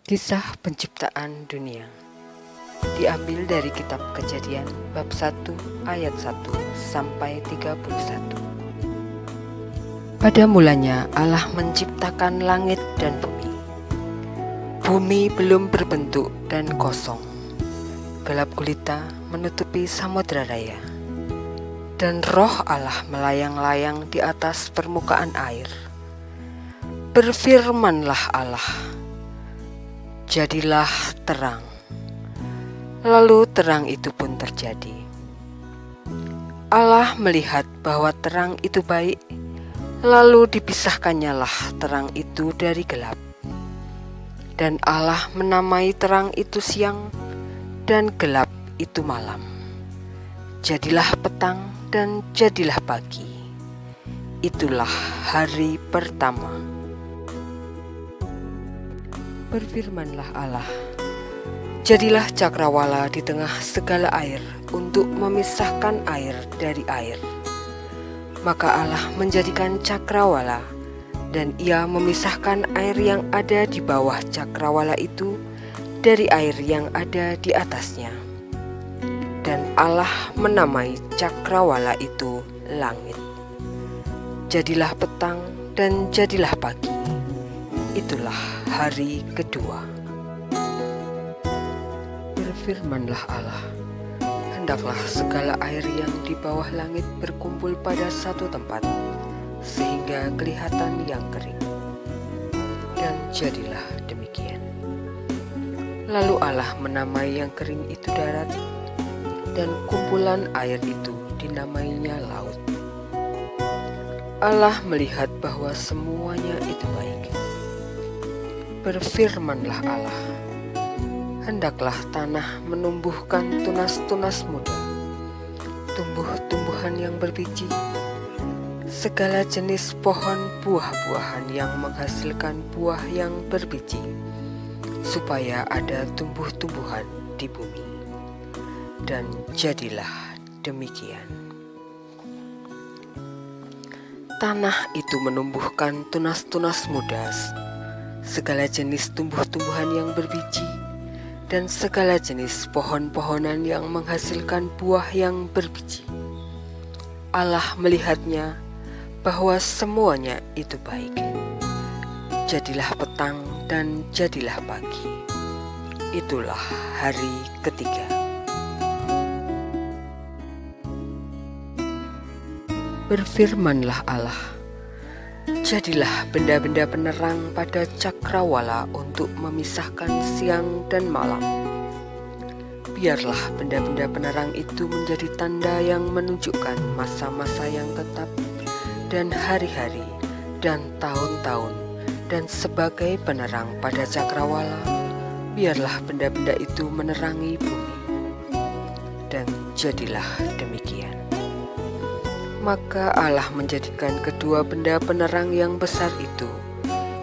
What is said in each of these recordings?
Kisah penciptaan dunia diambil dari kitab Kejadian bab 1 ayat 1 sampai 31. Pada mulanya Allah menciptakan langit dan bumi. Bumi belum berbentuk dan kosong. Gelap gulita menutupi samudera raya. Dan roh Allah melayang-layang di atas permukaan air. Berfirmanlah Allah, jadilah terang. Lalu terang itu pun terjadi. Allah melihat bahwa terang itu baik, lalu dipisahkannyalah terang itu dari gelap. Dan Allah menamai terang itu siang, dan gelap itu malam. Jadilah petang dan jadilah pagi. Itulah hari pertama. Berfirmanlah Allah, jadilah cakrawala di tengah segala air untuk memisahkan air dari air. Maka Allah menjadikan cakrawala, dan ia memisahkan air yang ada di bawah cakrawala itu dari air yang ada di atasnya. Dan Allah menamai cakrawala itu langit. Jadilah petang dan jadilah pagi. Itulah hari kedua. Berfirmanlah Allah, hendaklah segala air yang di bawah langit berkumpul pada satu tempat, sehingga kelihatan yang kering. Dan jadilah demikian. Lalu Allah menamai yang kering itu darat, dan kumpulan air itu dinamainya laut. Allah melihat bahwa semuanya itu baik. Berfirmanlah Allah, hendaklah tanah menumbuhkan tunas-tunas muda, tumbuh-tumbuhan yang berbiji, segala jenis pohon buah-buahan yang menghasilkan buah yang berbiji, supaya ada tumbuh-tumbuhan di bumi. Dan jadilah demikian. Tanah itu menumbuhkan tunas-tunas muda, segala jenis tumbuh-tumbuhan yang berbiji, dan segala jenis pohon-pohonan yang menghasilkan buah yang berbiji. Allah melihatnya bahwa semuanya itu baik. Jadilah petang dan jadilah pagi. Itulah hari ketiga. Berfirmanlah Allah, jadilah benda-benda penerang pada cakrawala untuk memisahkan siang dan malam. Biarlah benda-benda penerang itu menjadi tanda yang menunjukkan masa-masa yang tetap dan hari-hari dan tahun-tahun, dan sebagai penerang pada cakrawala, biarlah benda-benda itu menerangi bumi. Dan jadilah demikian. Maka Allah menjadikan kedua benda penerang yang besar itu,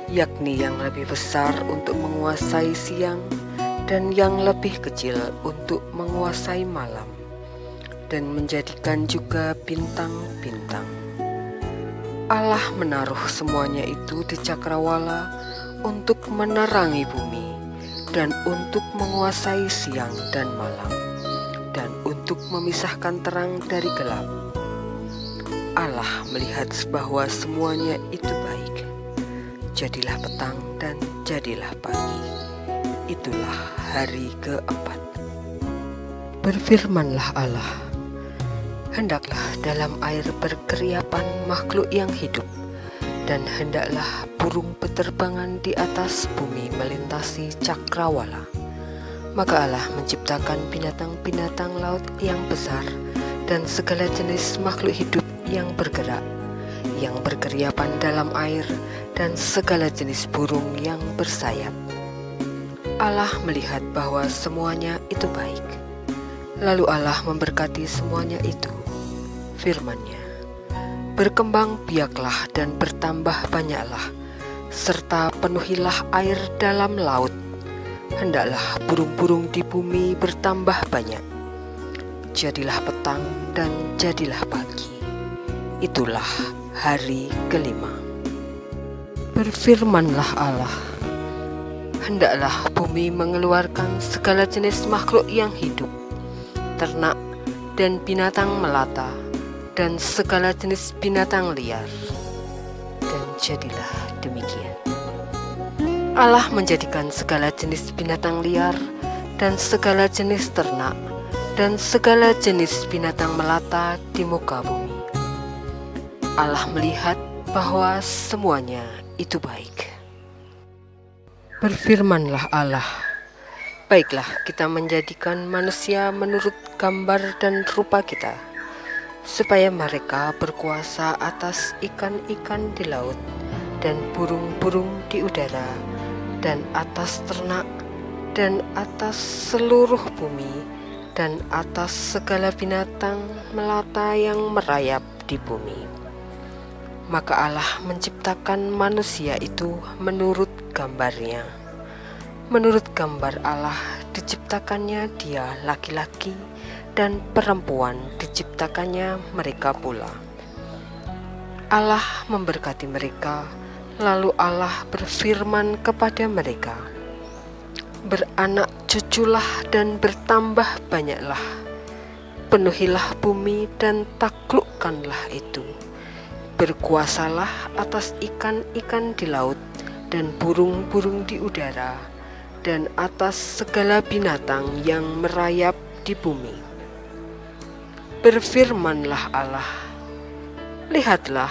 yakni yang lebih besar untuk menguasai siang dan yang lebih kecil untuk menguasai malam, dan menjadikan juga bintang-bintang. Allah menaruh semuanya itu di cakrawala untuk menerangi bumi, dan untuk menguasai siang dan malam, dan untuk memisahkan terang dari gelap. Allah melihat bahwa semuanya itu baik. Jadilah petang dan jadilah pagi. Itulah hari keempat. Berfirmanlah Allah, hendaklah dalam air berkeriapan makhluk yang hidup, dan hendaklah burung beterbangan di atas bumi melintasi cakrawala. Maka Allah menciptakan binatang-binatang laut yang besar, dan segala jenis makhluk hidup yang bergerak, yang berkeriapan dalam air, dan segala jenis burung yang bersayap. Allah melihat bahwa semuanya itu baik. Lalu Allah memberkati semuanya itu. Firman-Nya, berkembang biaklah dan bertambah banyaklah, serta penuhilah air dalam laut. Hendaklah burung-burung di bumi bertambah banyak. Jadilah petang dan jadilah pagi. Itulah hari kelima. Berfirmanlah Allah, Hendaklah bumi mengeluarkan segala jenis makhluk yang hidup, ternak dan binatang melata, dan segala jenis binatang liar. Dan jadilah demikian. Allah menjadikan segala jenis binatang liar dan segala jenis ternak dan segala jenis binatang melata di muka bumi. Allah melihat bahwa semuanya itu baik. Berfirmanlah Allah, baiklah kita menjadikan manusia menurut gambar dan rupa kita, supaya mereka berkuasa atas ikan-ikan di laut dan burung-burung di udara dan atas ternak dan atas seluruh bumi dan atas segala binatang melata yang merayap di bumi. Maka Allah menciptakan manusia itu menurut gambarnya. Menurut gambar Allah diciptakannya dia laki-laki, dan perempuan diciptakannya mereka pula. Allah memberkati mereka, lalu Allah berfirman kepada mereka, beranak cuculah dan bertambah banyaklah, penuhilah bumi dan taklukkanlah itu. Berkuasalah atas ikan-ikan di laut dan burung-burung di udara dan atas segala binatang yang merayap di bumi. Berfirmanlah Allah, lihatlah,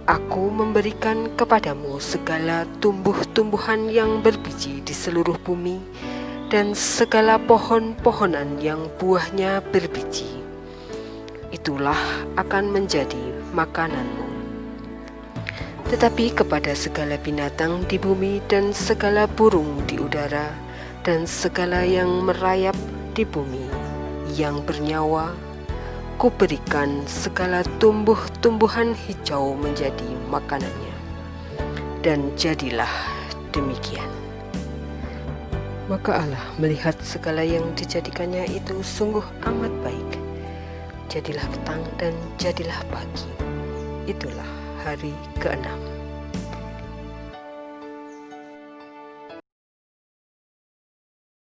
aku memberikan kepadamu segala tumbuh-tumbuhan yang berbiji di seluruh bumi dan segala pohon-pohonan yang buahnya berbiji. Itulah akan menjadi makananmu. Tetapi kepada segala binatang di bumi dan segala burung di udara dan segala yang merayap di bumi yang bernyawa, kuberikan segala tumbuh-tumbuhan hijau menjadi makanannya. Dan jadilah demikian. Maka Allah melihat segala yang dijadikannya itu sungguh amat baik. Jadilah petang dan jadilah pagi. Itulah hari ke-6.